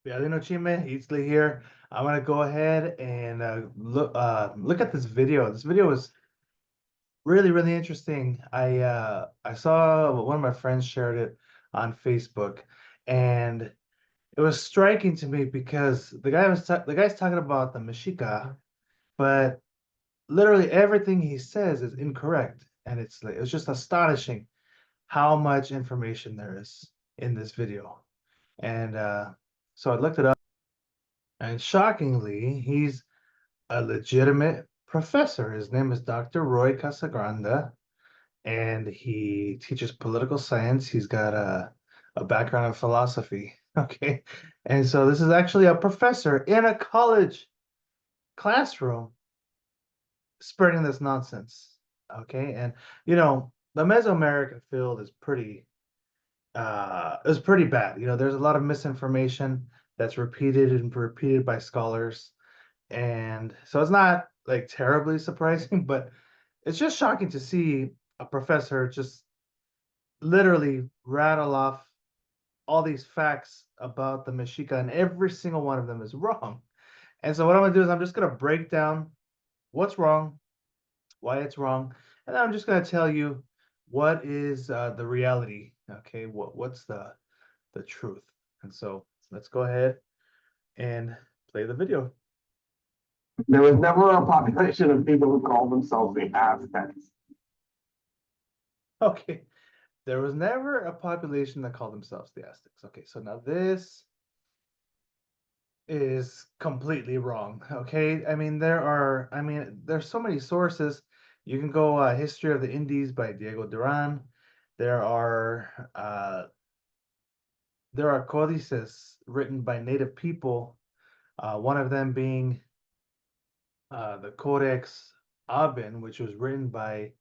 Violino Chime, Itzley here. I'm gonna go ahead and look at this video. This video is really interesting. I saw one of my friends shared it on Facebook, and it was striking to me because the guy's talking about the Mexicah, but literally everything he says is incorrect, and it's just astonishing how much information there is in this video. And so I looked it up. And shockingly, he's a legitimate professor. His name is Dr. Roy Casagranda, and he teaches political science. He's got a background in philosophy. Okay. And so this is actually a professor in a college classroom spreading this nonsense. Okay. And the Mesoamerican field is pretty bad. There's a lot of misinformation that's repeated and repeated by scholars. And so it's not like terribly surprising, but it's just shocking to see a professor just literally rattle off all these facts about the Mexica, and every single one of them is wrong. And so what I'm gonna do is I'm just gonna break down what's wrong, why it's wrong, and then I'm just gonna tell you what is the reality. Okay, what's the truth? And so let's go ahead and play the video. There was never a population of people who called themselves the Aztecs. Okay. There was never a population that called themselves the Aztecs. Okay, so now this is completely wrong. Okay, there's so many sources. You can go History of the Indies by Diego Duran. There are uh, there are codices written by native people. One of them being the Codex Abin, which was written by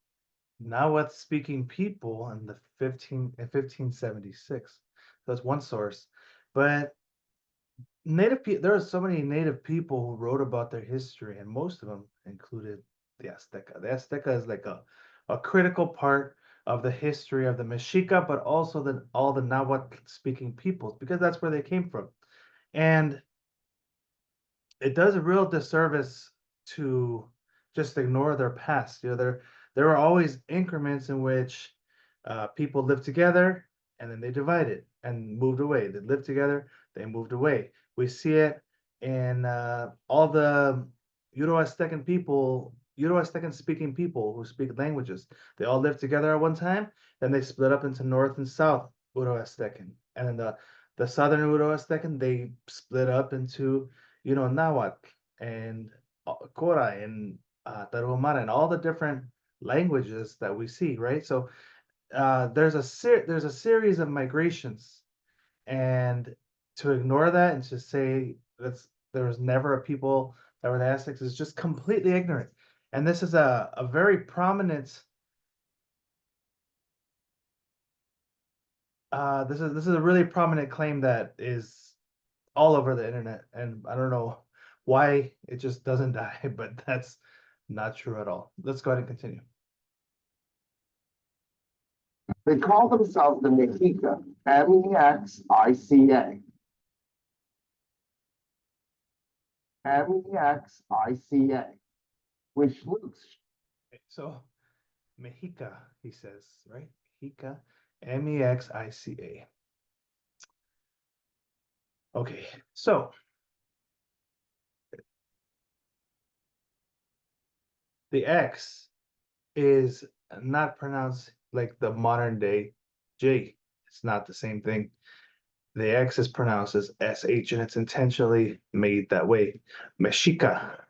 Nahuatl speaking people in 1576. So that's one source. But there are so many native people who wrote about their history, and most of them included the Azteca. The Azteca is like a critical part of the history of the Mexica, but also all the Nahuatl speaking peoples, because that's where they came from. And it does a real disservice to just ignore their past. There are always increments in which people lived together and then they divided and moved away. They lived together, they moved away. We see it in all the Euro-Aztecan speaking people who speak languages. They all lived together at one time, then they split up into North and South Euro-Aztecan. And then the Southern Euro-Aztecan, they split up into Nahuatl and Korai and Tarahumara and all the different languages that we see, right? So there's a series of migrations, and to ignore that and to say there was never a people that were the Aztecs is just completely ignorant. And this is a very prominent this is a really prominent claim that is all over the internet, and I don't know why it just doesn't die, but that's not true at all. Let's go ahead and continue. They call themselves the Mexicah, Mexica. Mexica, which looks. Okay, so Mexica, he says, right? Mexica, Mexica. Okay, so the X is not pronounced like the modern day J. It's not the same thing. The X is pronounced as SH, and it's intentionally made that way. Mexica.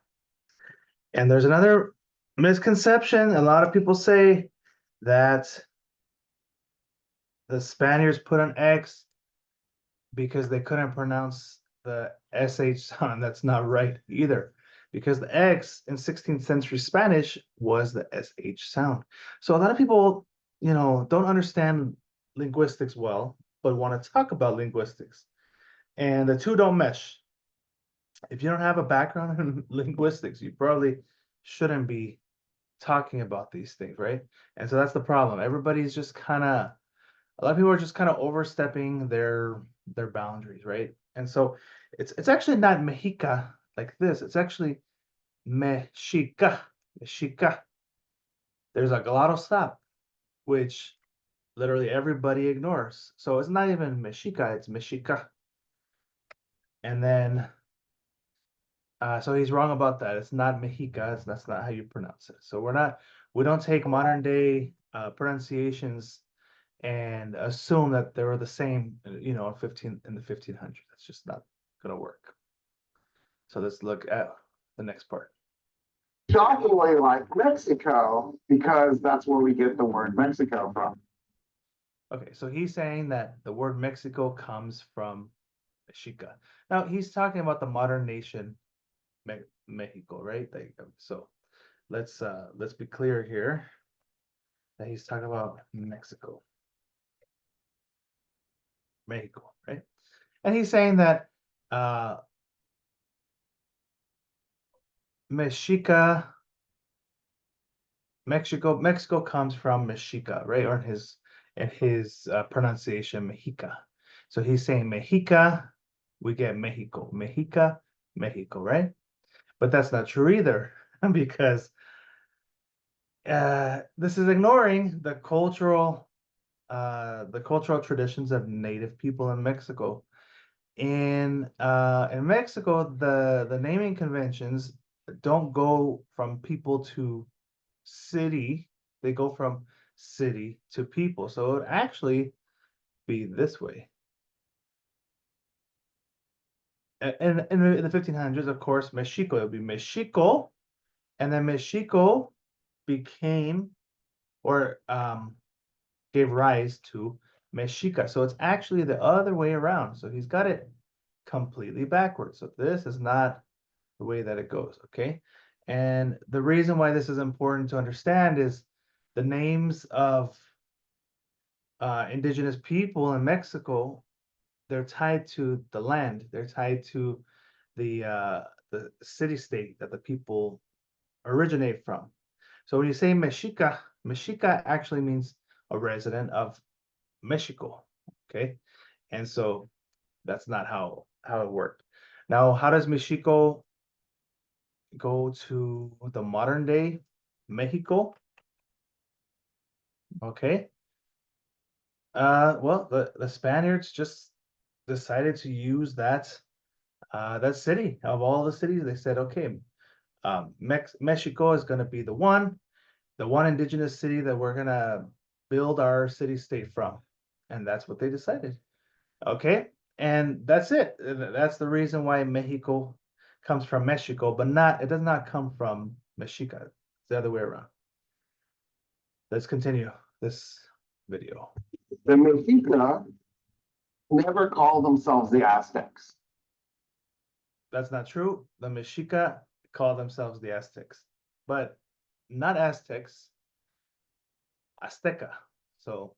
And there's another misconception. A lot of people say that the Spaniards put an X because they couldn't pronounce the SH sound. That's not right either, because the X in 16th century Spanish was the SH sound. So a lot of people, don't understand linguistics well, but want to talk about linguistics. And the two don't mesh. If you don't have a background in linguistics, you probably shouldn't be talking about these things, right? And so that's the problem. A lot of people are just kind of overstepping their their boundaries, right? And so it's actually not Mexica like this. It's actually Mexicah. Mexicah. There's a glottal stop, which literally everybody ignores. So it's not even Mexica, it's Mexica. And then so he's wrong about that. It's not Mexica. That's not how you pronounce it. So we don't take modern day pronunciations and assume that they were the same, in the 1500s. That's just not gonna work. So let's look at the next part. Shockingly like Mexico, because that's where we get the word Mexico from. Okay, so he's saying that the word Mexico comes from Mexica. Now he's talking about the modern nation Mexico, right? So let's be clear here that he's talking about Mexico, right? And he's saying that uh Mexica, Mexico comes from Mexica, right? Or in his pronunciation, Mexica. So he's saying Mexica, we get Mexico, Mexica, Mexico, right? But that's not true either, because this is ignoring the cultural traditions of native people in Mexico. In Mexico, the naming conventions don't go from people to city, they go from city to people. So it would actually be this way. In the 1500s, of course, Mexico, it would be Mexico, and then Mexico became or gave rise to Mexica. So it's actually the other way around. So he's got it completely backwards. So this is not the way that it goes, okay? And the reason why this is important to understand is the names of indigenous people in Mexico, they're tied to the land, they're tied to the city state that the people originate from. So when you say Mexica, Mexica actually means a resident of Mexico, okay? And so that's not how it worked. Now, how does Mexico go to the modern day Mexico? Okay. Well, the Spaniards just decided to use that city of all the cities. They said, okay, Mexico is going to be the one indigenous city that we're going to build our city state from. And that's what they decided. Okay. And that's it. That's the reason why Mexico comes from Mexico, but it does not come from Mexica. It's the other way around. Let's continue this video. The Mexica never called themselves the Aztecs. That's not true. The Mexica call themselves the Aztecs, but not Aztecs, Azteca. So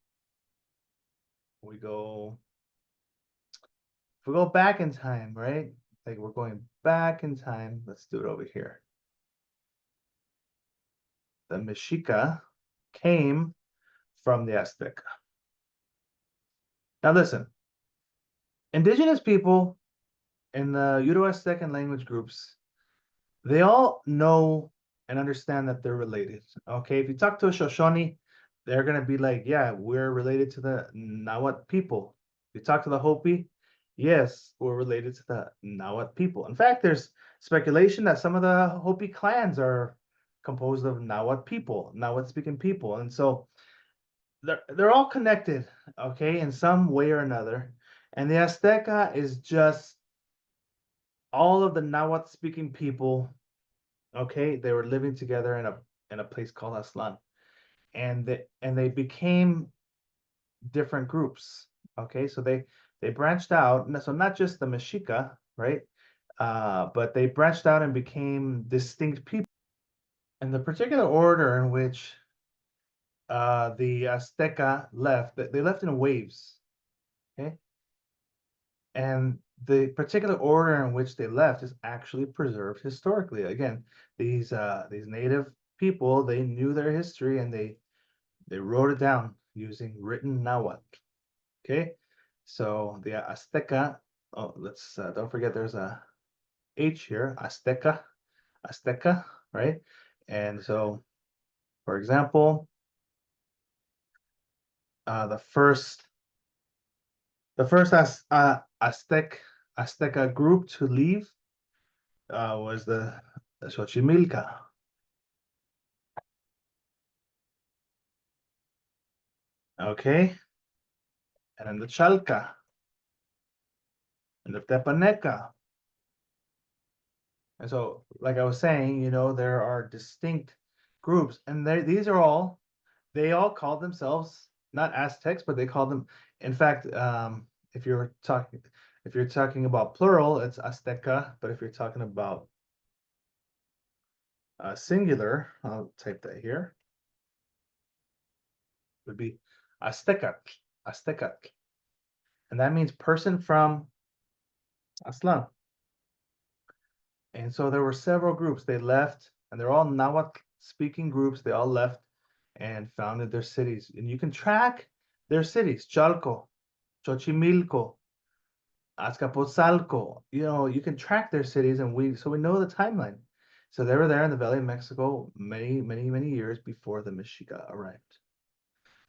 we go, if we go back in time, right? Like we're going back in time. Let's do it over here. The Mexica came from the Azteca. Now listen, indigenous people in the Uto-Aztec language groups, they all know and understand that they're related. Okay, if you talk to a Shoshone, they're gonna be like, yeah, we're related to the Nahuatl people. If you talk to the Hopi, yes, we're related to the Nahuatl people. In fact, there's speculation that some of the Hopi clans are composed of Nahuatl people, Nahuatl speaking people. And so they're all connected, okay, in some way or another. And the Azteca is just all of the Nahuatl speaking people. Okay, they were living together in a place called Aslan, and they became different groups. Okay, so they branched out, so not just the Mexica, right? But they branched out and became distinct people. And the particular order in which the Azteca left, they left in waves. Okay, and the particular order in which they left is actually preserved historically. Again, these native people, they knew their history and they wrote it down using written Nahuatl. Okay, So the Azteca, oh, let's don't forget there's a H here, Azteca, Azteca, right? And so, for example, the first Azteca group to leave was the Xochimilca. Okay, and then the Chalca and the Tepaneca. And so, like I was saying, there are distinct groups, and these are they all call themselves not Aztecs, but they call them, in fact, if you're talking about plural, it's Azteca, but if you're talking about singular, I'll type that here, would be Aztecat, Aztecat, and that means person from Aztlan. And so there were several groups. They left, and they're all Nahuatl speaking groups. They all left and founded their cities. And you can track their cities: Chalco, Xochimilco, Azcapotzalco. You can track their cities, and we know the timeline. So they were there in the Valley of Mexico many, many, many years before the Mexica arrived.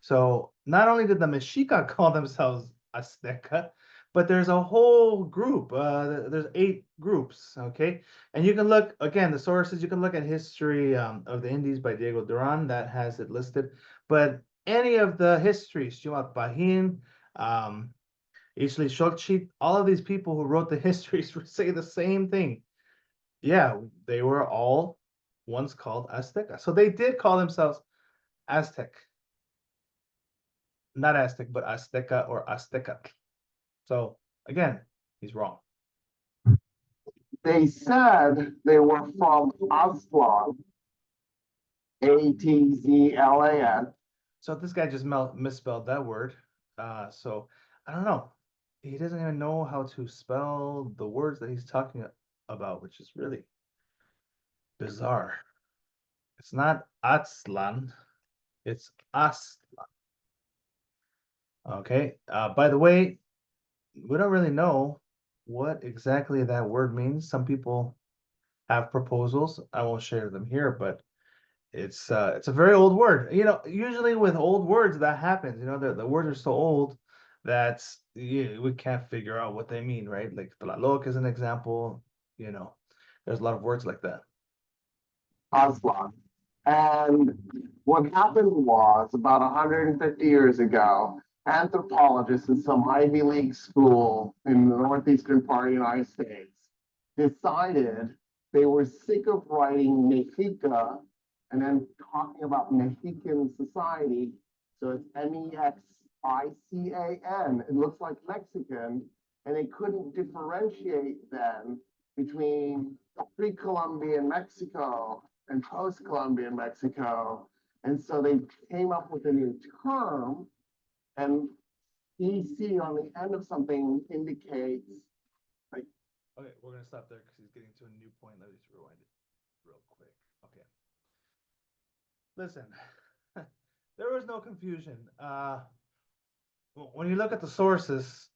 So not only did the Mexica call themselves Azteca, but there's a whole group. There's 8 groups, okay? And you can look, again, the sources, you can look at History of the Indies by Diego Duran, that has it listed. But any of the histories, Xumat Pahin, Isli Shokchit, all of these people who wrote the histories say the same thing. Yeah, they were all once called Azteca. So they did call themselves Aztec. Not Aztec, but Azteca or Azteca. So again, he's wrong. They said they were from Aztlan, Atzlan. So this guy just misspelled that word. So I don't know. He doesn't even know how to spell the words that he's talking about, which is really bizarre. It's not Aztlan, it's Aztlan. Okay. By the way, we don't really know what exactly that word means. Some people have proposals. I won't share them here, but it's a very old word. Usually with old words that happens. The words are so old that we can't figure out what they mean, right? Like Tlaloc is an example. There's a lot of words like that. Aslan. And what happened was about 150 years ago, anthropologists in some Ivy League school in the northeastern part of the United States decided they were sick of writing Mexica and then talking about Mexican society. So it's Mexican. It looks like Mexican, and they couldn't differentiate then between pre-Columbian Mexico and post-Columbian Mexico. And so they came up with a new term, and EC on the end of something indicates like. Okay, we're gonna stop there because he's getting to a new point. Let me just rewind it real quick. Okay. Listen, there was no confusion. When you look at the sources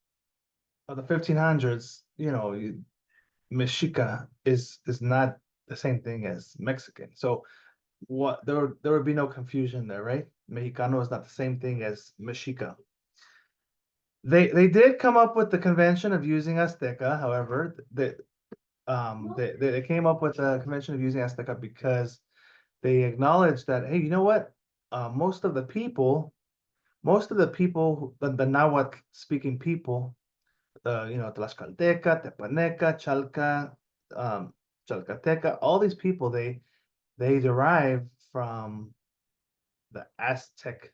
of the 1500s, Mexica is not the same thing as Mexican. So there would be no confusion there, right? Mexicano is not the same thing as Mexica. They did come up with the convention of using Azteca, however, they came up with the convention of using Azteca because they acknowledged that, hey, you know what? Most of the people, the Nahuatl speaking people, Tlaxcalteca, Tepaneca, Chalca, Chalcateca, all these people, they derive from the Aztec,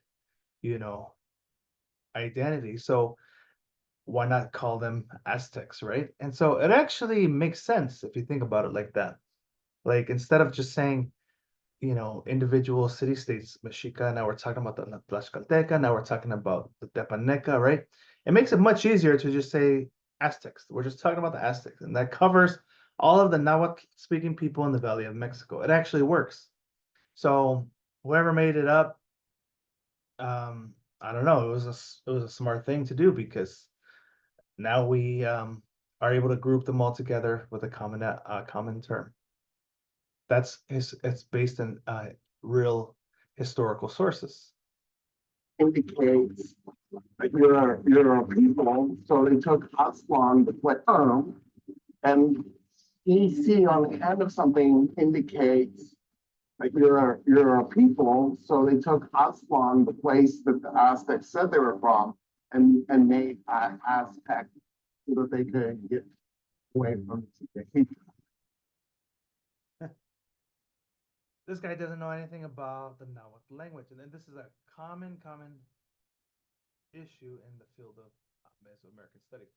you know, identity. So why not call them Aztecs, right? And so it actually makes sense if you think about it like that. Like instead of just saying, individual city states, Mexica, now we're talking about the Tlaxcalteca, now we're talking about the Tepaneca, right? It makes it much easier to just say Aztecs. We're just talking about the Aztecs, and that covers all of the Nahuatl speaking people in the Valley of Mexico. It actually works. So whoever made it up, I don't know, it was a smart thing to do because now we are able to group them all together with a common term. It's based on real historical sources. Indicates that you're a people, so they took Aslan, the term, and EC on the end of something indicates that you're a people, so they took Aslan, the place that the Aztecs said they were from, and made Aztec so that they could get away from the people. This guy doesn't know anything about the Nahuatl language, and then this is a common issue in the field of Mesoamerican studies.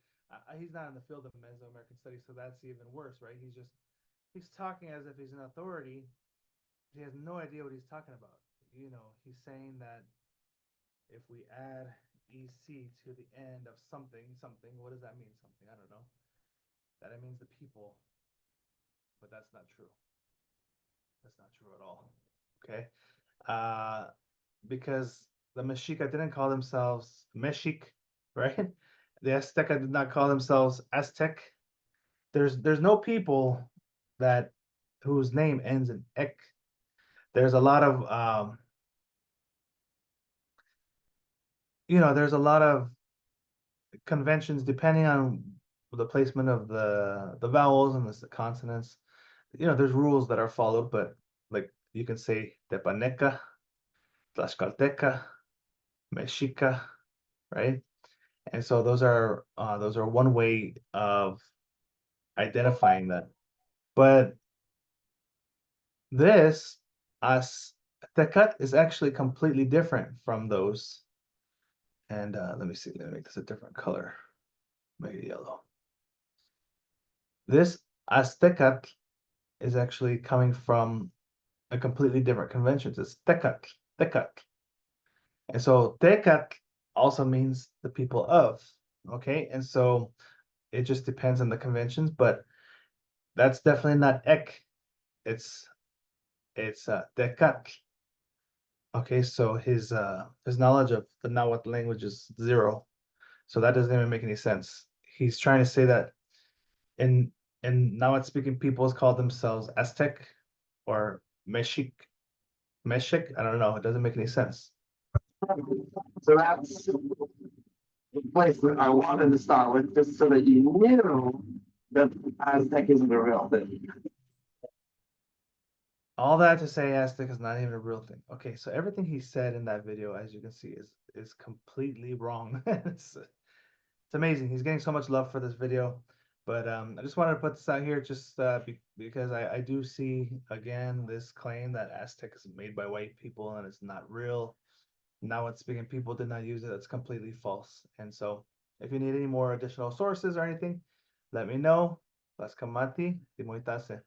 He's not in the field of Mesoamerican studies, so that's even worse, right? He's talking as if he's an authority. He has no idea what he's talking about. He's saying that if we add EC to the end of something, what does that mean? Something, I don't know. That it means the people, but that's not true. That's not true at all. Okay. Because the Mexica didn't call themselves Mexic, right? The Azteca did not call themselves Aztec. There's no people that whose name ends in ek. There's a lot of there's a lot of conventions depending on the placement of the vowels and the consonants. There's rules that are followed, but like you can say Tepaneca, Tlaxcalteca, Mexica, right? And so those are one way of identifying that. But this Aztecat is actually completely different from those. And let me see, let me make this a different color. Make it yellow. This Aztecat is actually coming from a completely different convention. It's Tecat, Tecat. And so Tecat also means the people of, okay? And so it just depends on the conventions, but that's definitely not ek. It's Tecat. Okay, so his knowledge of the Nahuatl language is zero. So that doesn't even make any sense. He's trying to say that in Nahuatl speaking peoples call themselves Aztec or Mexic. Mexic? I don't know. It doesn't make any sense. So that's the place that I wanted to start with, just so that you knew that Aztec isn't a real thing. All that to say Aztec is not even a real thing. Okay, so everything he said in that video, as you can see, is completely wrong. It's amazing. He's getting so much love for this video. But I just wanted to put this out here just because I do see, again, this claim that Aztec is made by white people and it's not real. Nahuatl speaking people did not use it. That's completely false. And so if you need any more additional sources or anything, let me know. Las kamati, timoitase.